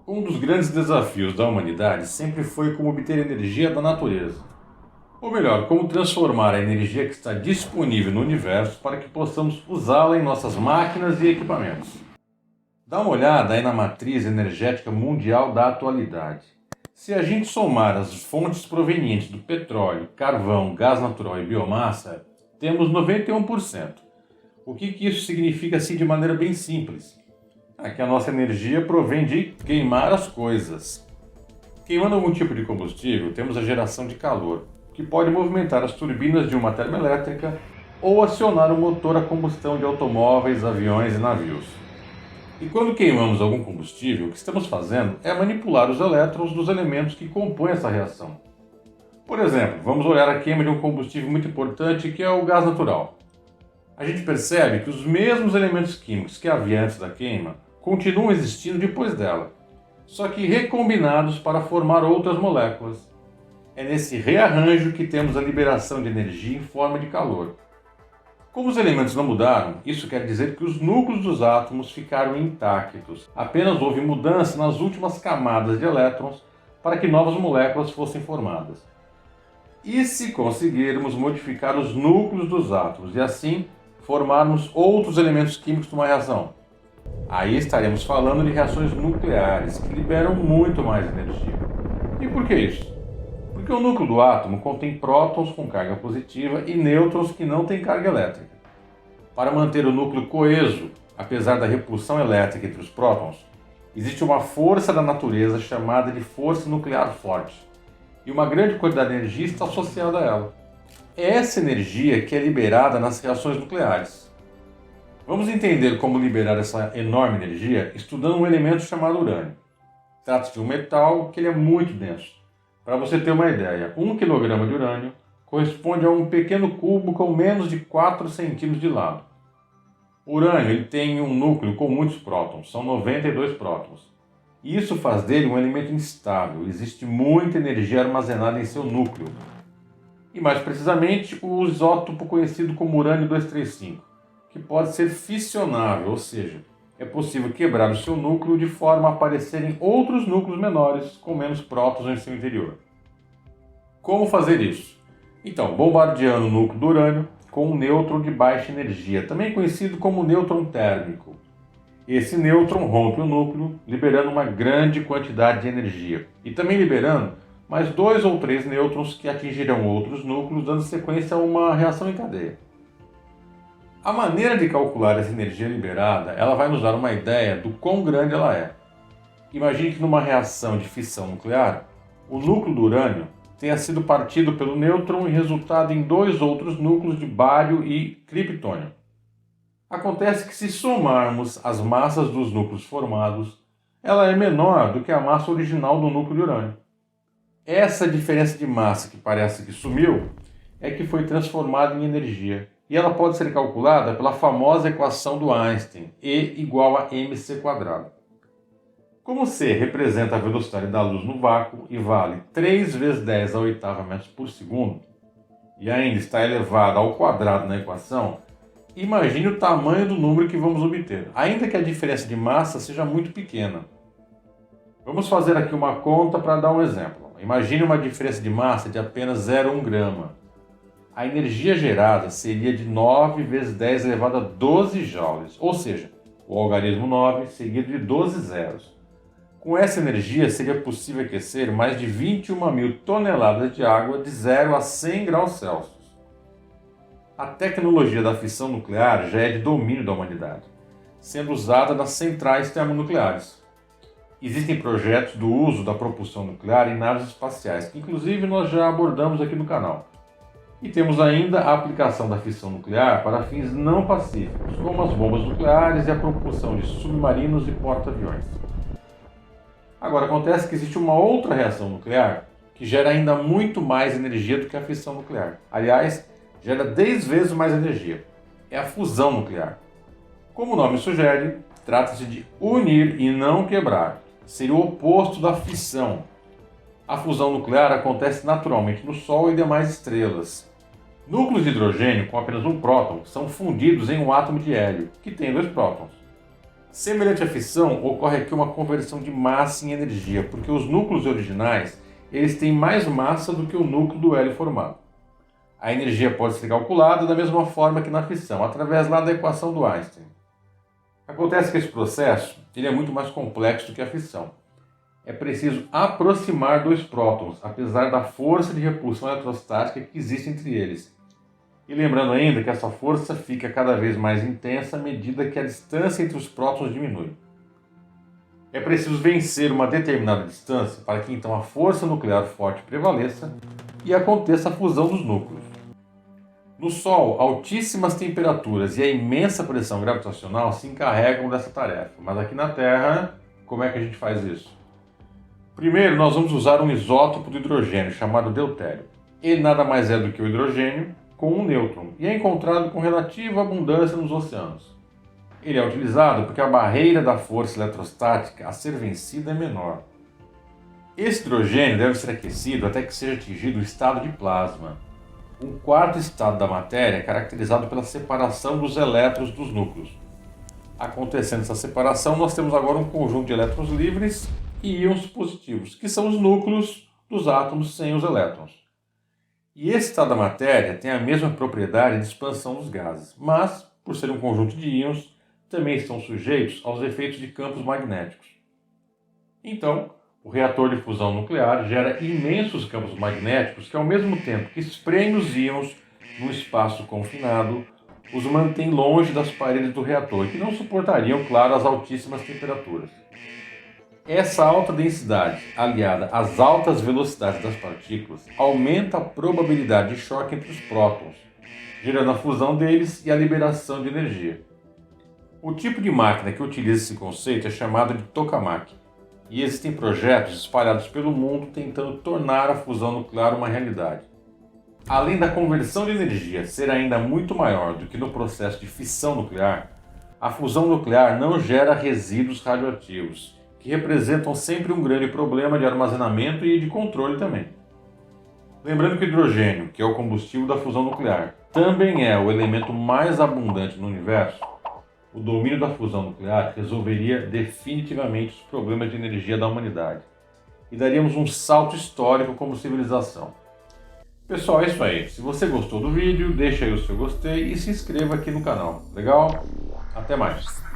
Um dos grandes desafios da humanidade sempre foi como obter energia da natureza. Ou melhor, como transformar a energia que está disponível no universo para que possamos usá-la em nossas máquinas e equipamentos. Dá uma olhada aí na matriz energética mundial da atualidade. Se a gente somar as fontes provenientes do petróleo, carvão, gás natural e biomassa, temos 91%. O que isso significa assim de maneira bem simples? É que a nossa energia provém de queimar as coisas. Queimando algum tipo de combustível, temos a geração de calor, que pode movimentar as turbinas de uma termoelétrica ou acionar o motor a combustão de automóveis, aviões e navios. E quando queimamos algum combustível, o que estamos fazendo é manipular os elétrons dos elementos que compõem essa reação. Por exemplo, vamos olhar a queima de um combustível muito importante que é o gás natural. A gente percebe que os mesmos elementos químicos que havia antes da queima continuam existindo depois dela, só que recombinados para formar outras moléculas. É nesse rearranjo que temos a liberação de energia em forma de calor. Como os elementos não mudaram, isso quer dizer que os núcleos dos átomos ficaram intactos. Apenas houve mudança nas últimas camadas de elétrons para que novas moléculas fossem formadas. E se conseguirmos modificar os núcleos dos átomos e assim formarmos outros elementos químicos numa reação? Aí estaremos falando de reações nucleares, que liberam muito mais energia. E por que isso? Porque o núcleo do átomo contém prótons com carga positiva e nêutrons que não têm carga elétrica. Para manter o núcleo coeso, apesar da repulsão elétrica entre os prótons, existe uma força da natureza chamada de força nuclear forte, e uma grande quantidade de energia está associada a ela. É essa energia que é liberada nas reações nucleares. Vamos entender como liberar essa enorme energia estudando um elemento chamado urânio. Trata-se de um metal que ele é muito denso. Para você ter uma ideia, 1 kg de urânio corresponde a um pequeno cubo com menos de 4 centímetros de lado. O urânio ele tem um núcleo com muitos prótons, são 92 prótons. E isso faz dele um elemento instável, existe muita energia armazenada em seu núcleo. E mais precisamente, o isótopo conhecido como urânio 235. Que pode ser fissionável, ou seja, é possível quebrar o seu núcleo de forma a aparecerem outros núcleos menores com menos prótons em seu interior. Como fazer isso? Então, bombardeando o núcleo do urânio com um nêutron de baixa energia, também conhecido como nêutron térmico. Esse nêutron rompe o núcleo, liberando uma grande quantidade de energia, e também liberando mais 2 ou 3 nêutrons que atingirão outros núcleos, dando sequência a uma reação em cadeia. A maneira de calcular essa energia liberada, ela vai nos dar uma ideia do quão grande ela é. Imagine que numa reação de fissão nuclear, o núcleo do urânio tenha sido partido pelo nêutron e resultado em 2 outros núcleos de bário e criptônio. Acontece que se somarmos as massas dos núcleos formados, ela é menor do que a massa original do núcleo de urânio. Essa diferença de massa que parece que sumiu é que foi transformada em energia. E ela pode ser calculada pela famosa equação do Einstein, E igual a mc². Como C representa a velocidade da luz no vácuo e vale 3 vezes 10 a oitava metros por segundo, e ainda está elevado ao quadrado na equação, imagine o tamanho do número que vamos obter, ainda que a diferença de massa seja muito pequena. Vamos fazer aqui uma conta para dar um exemplo. Imagine uma diferença de massa de apenas 0,1 grama. A energia gerada seria de 9 vezes 10 elevado a 12 joules, ou seja, o algarismo 9 seguido de 12 zeros. Com essa energia seria possível aquecer mais de 21.000 toneladas de água de 0 a 100 graus Celsius. A tecnologia da fissão nuclear já é de domínio da humanidade, sendo usada nas centrais termonucleares. Existem projetos do uso da propulsão nuclear em naves espaciais, que inclusive nós já abordamos aqui no canal. E temos ainda a aplicação da fissão nuclear para fins não pacíficos, como as bombas nucleares e a propulsão de submarinos e porta-aviões. Agora, acontece que existe uma outra reação nuclear que gera ainda muito mais energia do que a fissão nuclear. Aliás, gera 10 vezes mais energia. É a fusão nuclear. Como o nome sugere, trata-se de unir e não quebrar. Seria o oposto da fissão. A fusão nuclear acontece naturalmente no Sol e demais estrelas. Núcleos de hidrogênio com apenas um próton são fundidos em um átomo de hélio, que tem 2 prótons. Semelhante à fissão, ocorre aqui uma conversão de massa em energia, porque os núcleos originais eles têm mais massa do que o núcleo do hélio formado. A energia pode ser calculada da mesma forma que na fissão, através lá da equação do Einstein. Acontece que esse processo ele é muito mais complexo do que a fissão. É preciso aproximar dois prótons, apesar da força de repulsão eletrostática que existe entre eles. E lembrando ainda que essa força fica cada vez mais intensa à medida que a distância entre os prótons diminui. É preciso vencer uma determinada distância para que então a força nuclear forte prevaleça e aconteça a fusão dos núcleos. No Sol, altíssimas temperaturas e a imensa pressão gravitacional se encarregam dessa tarefa, mas aqui na Terra, como é que a gente faz isso? Primeiro, nós vamos usar um isótopo do hidrogênio chamado deutério. Ele nada mais é do que o hidrogênio com um nêutron e é encontrado com relativa abundância nos oceanos. Ele é utilizado porque a barreira da força eletrostática a ser vencida é menor. Esse hidrogênio deve ser aquecido até que seja atingido o estado de plasma. Um quarto estado da matéria é caracterizado pela separação dos elétrons dos núcleos. Acontecendo essa separação, nós temos agora um conjunto de elétrons livres e íons positivos, que são os núcleos dos átomos sem os elétrons. E esse estado da matéria tem a mesma propriedade de expansão dos gases, mas, por ser um conjunto de íons, também estão sujeitos aos efeitos de campos magnéticos. Então, o reator de fusão nuclear gera imensos campos magnéticos que, ao mesmo tempo que espremem os íons num espaço confinado, os mantém longe das paredes do reator, que não suportariam, claro, as altíssimas temperaturas. Essa alta densidade, aliada às altas velocidades das partículas, aumenta a probabilidade de choque entre os prótons, gerando a fusão deles e a liberação de energia. O tipo de máquina que utiliza esse conceito é chamado de tokamak, e existem projetos espalhados pelo mundo tentando tornar a fusão nuclear uma realidade. Além da conversão de energia ser ainda muito maior do que no processo de fissão nuclear, a fusão nuclear não gera resíduos radioativos, que representam sempre um grande problema de armazenamento e de controle também. Lembrando que o hidrogênio, que é o combustível da fusão nuclear, também é o elemento mais abundante no universo, o domínio da fusão nuclear resolveria definitivamente os problemas de energia da humanidade e daríamos um salto histórico como civilização. Pessoal, é isso aí. Se você gostou do vídeo, deixa aí o seu gostei e se inscreva aqui no canal. Legal? Até mais!